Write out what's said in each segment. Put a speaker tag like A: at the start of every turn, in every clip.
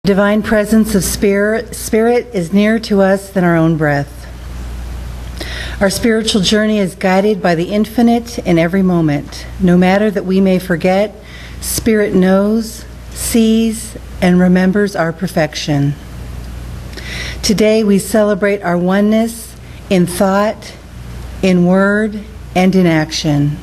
A: Divine presence of Spirit is nearer to us than our own breath. Our spiritual journey is guided by the infinite in every moment. No matter that we may forget, Spirit knows, sees, and remembers our perfection. Today we celebrate our oneness in thought, in word, and in action.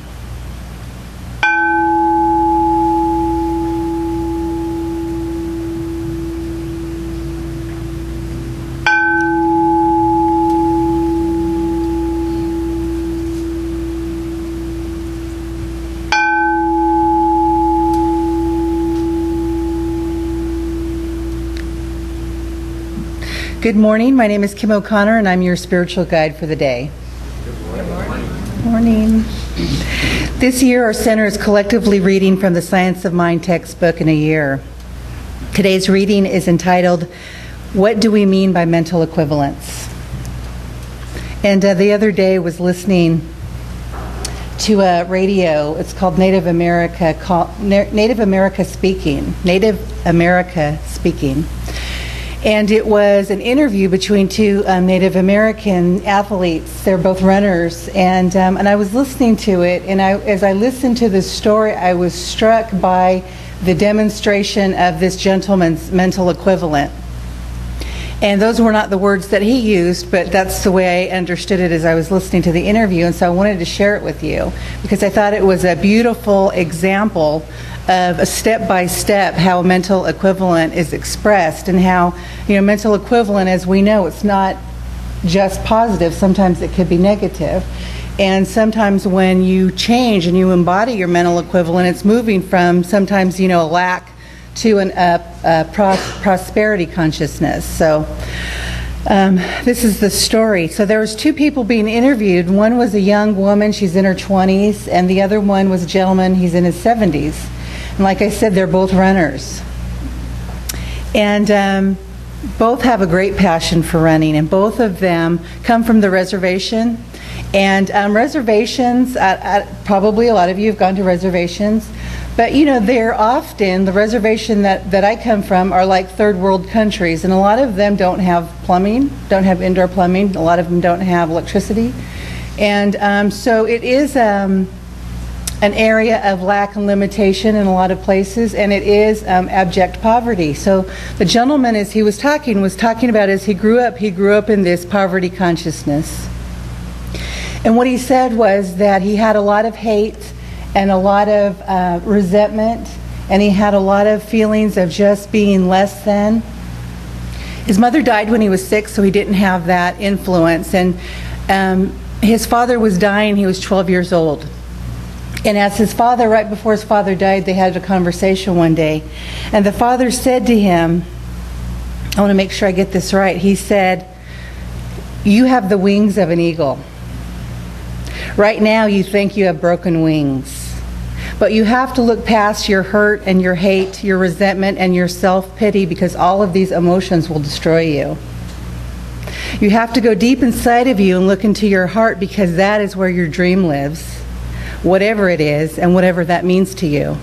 A: Good morning. My name is Kim O'Connor, and I'm your spiritual guide for the day.
B: Good morning.
A: Good morning. This year, our center is collectively reading from the Science of Mind textbook in a year. Today's reading is entitled, What Do We Mean by Mental Equivalence? And the other day was listening to a radio. It's called Native America Speaking. And it was an interview between two Native American athletes. They're both runners. And I was listening to it, and as I listened to the story, I was struck by the demonstration of this gentleman's mental equivalent. And those were not the words that he used, but that's the way I understood it as I was listening to the interview. And so I wanted to share it with you because I thought it was a beautiful example of a step-by-step how a mental equivalent is expressed, and how, mental equivalent, as we know, it's not just positive. Sometimes it could be negative. And sometimes when you change and you embody your mental equivalent, it's moving from sometimes, a lack to a prosperity consciousness. So this is the story. So there was two people being interviewed. One was a young woman, she's in her 20s, and the other one was a gentleman, he's in his 70s. And like I said, they're both runners. And both have a great passion for running, and both of them come from the reservation. And reservations, probably a lot of you have gone to reservations, but they're often, the reservation that I come from are like third world countries, and a lot of them don't have plumbing, don't have indoor plumbing, a lot of them don't have electricity. And so it is an area of lack and limitation in a lot of places, and it is abject poverty. So the gentleman, as he was talking about as he grew up in this poverty consciousness. And what he said was that he had a lot of hate and a lot of resentment, and he had a lot of feelings of just being less than. His mother died when he was 6, so he didn't have that influence. And his father was dying, he was 12 years old. And as right before his father died, they had a conversation one day. And the father said to him, I want to make sure I get this right. He said, "You have the wings of an eagle. Right now you think you have broken wings. But you have to look past your hurt and your hate, your resentment and your self-pity, because all of these emotions will destroy you. You have to go deep inside of you and look into your heart, because that is where your dream lives. Whatever it is, and whatever that means to you.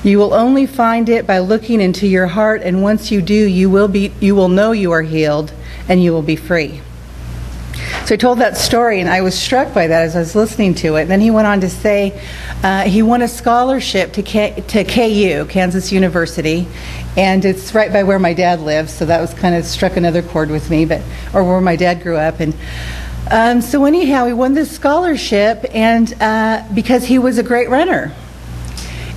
A: You will only find it by looking into your heart, and once you do, you will know you are healed, and you will be free." So I told that story, and I was struck by that as I was listening to it. And then he went on to say he won a scholarship to KU, Kansas University, and it's right by where my dad lives, so that was kind of struck another chord with me, or where my dad grew up. And so anyhow, he won this scholarship, and because he was a great runner.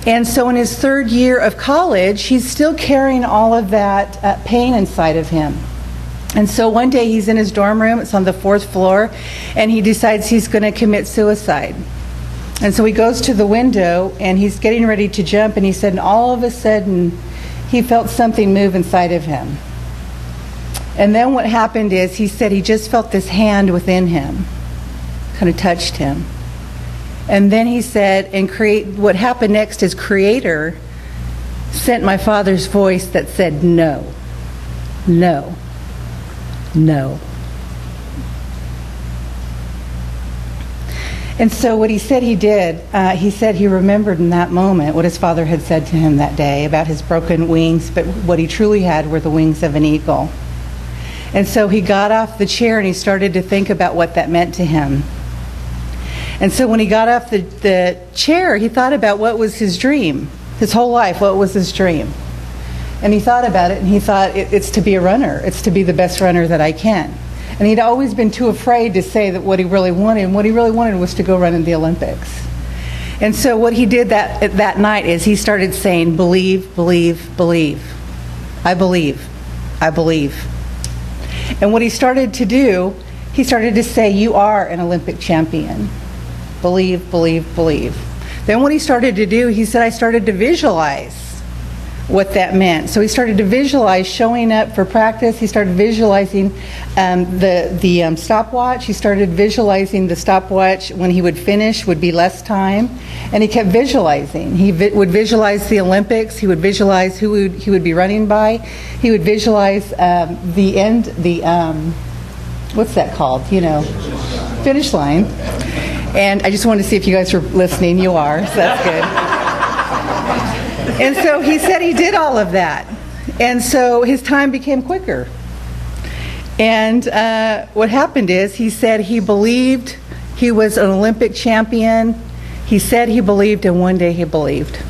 A: And so in his third year of college, he's still carrying all of that pain inside of him. And so one day he's in his dorm room, it's on the 4th floor, and he decides he's going to commit suicide. And so he goes to the window, and he's getting ready to jump, and he said, and all of a sudden, he felt something move inside of him. And then what happened is, he said he just felt this hand within him, kind of touched him. And then he said, what happened next is Creator sent my father's voice that said, no, no, no. And so what he said he did, he said he remembered in that moment what his father had said to him that day about his broken wings, but what he truly had were the wings of an eagle. And so he got off the chair and he started to think about what that meant to him. And so when he got off the chair, he thought about what was his dream, his whole life, what was his dream. And he thought about it, and he thought, it's to be a runner. It's to be the best runner that I can. And he'd always been too afraid to say that what he really wanted, and what he really wanted was to go run in the Olympics. And so what he did that night is he started saying, believe, believe, believe. I believe. I believe. And what he started to do, he started to say, you are an Olympic champion. Believe, believe, believe. Then what he started to do, he said, I started to visualize what that meant. So he started to visualize showing up for practice. He started visualizing the stopwatch. He started visualizing the stopwatch when he would finish would be less time. And he kept visualizing. He would visualize the Olympics. He would visualize who he would be running by. He would visualize the end, what's that called? Finish line. And I just wanted to see if you guys were listening. You are, so that's good. And so he said he did all of that. And so his time became quicker. And what happened is he said he believed he was an Olympic champion. He said he believed, and one day he believed.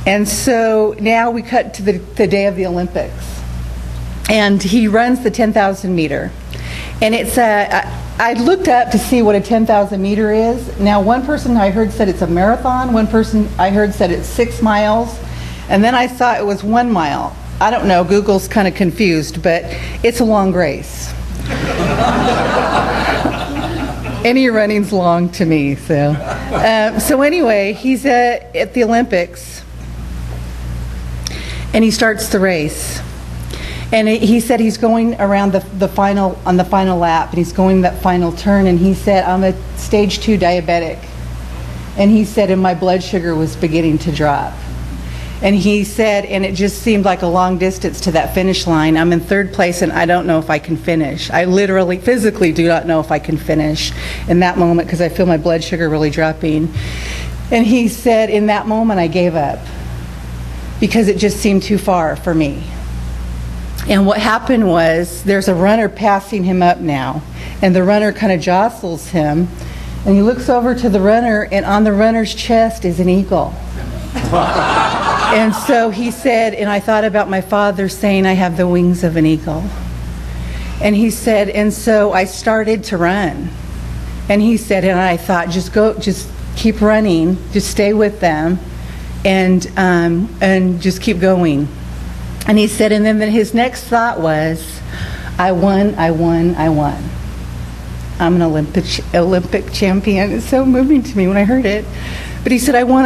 A: And so now we cut to the day of the Olympics. And he runs the 10,000 meter. And it's I looked up to see what a 10,000 meter is. Now, one person I heard said it's a marathon. One person I heard said it's 6 miles. And then I saw it was 1 mile. I don't know, Google's kind of confused, but it's a long race. Any running's long to me, so. So anyway, he's at the Olympics, and he starts the race. And he said he's going around the final lap, and he's going that final turn, and he said, I'm a stage 2 diabetic. And he said, and my blood sugar was beginning to drop. And he said, and it just seemed like a long distance to that finish line. I'm in 3rd place, and I don't know if I can finish. I literally, physically do not know if I can finish in that moment because I feel my blood sugar really dropping. And he said, in that moment, I gave up because it just seemed too far for me. And what happened was there's a runner passing him up now, and the runner kind of jostles him, and he looks over to the runner, and on the runner's chest is an eagle. And so he said, and I thought about my father saying, I have the wings of an eagle. And he said, and so I started to run. And he said, and I thought, just keep running, just stay with them, and just keep going. And he said, and then his next thought was, I won. I'm an Olympic champion. It's so moving to me when I heard it. But he said, I won.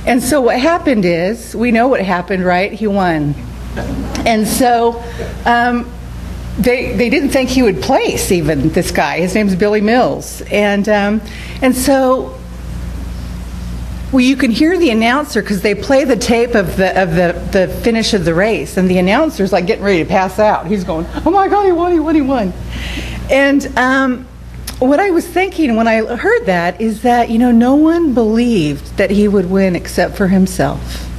A: And so what happened is, we know what happened, right? He won. And so they didn't think he would place even, this guy. His name's Billy Mills. And so... Well, you can hear the announcer because they play the tape of the finish of the race, and the announcer's like getting ready to pass out. He's going, oh my God, he won. And what I was thinking when I heard that is that, no one believed that he would win except for himself.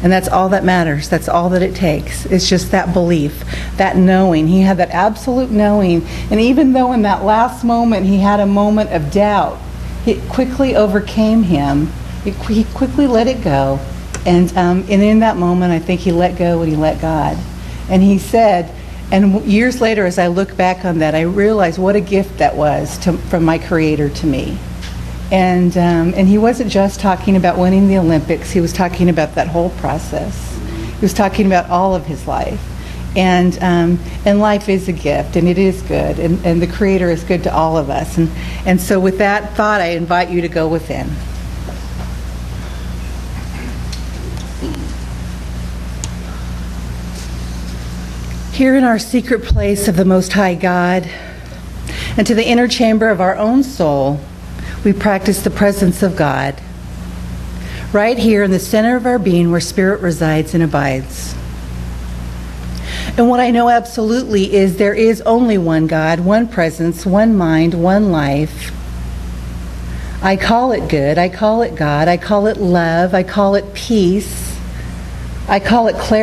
A: And that's all that matters. That's all that it takes. It's just that belief, that knowing. He had that absolute knowing. And even though in that last moment he had a moment of doubt, it quickly overcame him. He quickly let it go, and in that moment, I think he let go and he let God. And he said, and years later, as I look back on that, I realized what a gift that was from my Creator to me. And he wasn't just talking about winning the Olympics. He was talking about that whole process. He was talking about all of his life. And life is a gift, and it is good, and the Creator is good to all of us. And so with that thought, I invite you to go within. Here in our secret place of the Most High God, and to the inner chamber of our own soul, we practice the presence of God. Right here in the center of our being where Spirit resides and abides. And what I know absolutely is there is only one God, one presence, one mind, one life. I call it good, I call it God, I call it love, I call it peace, I call it clarity.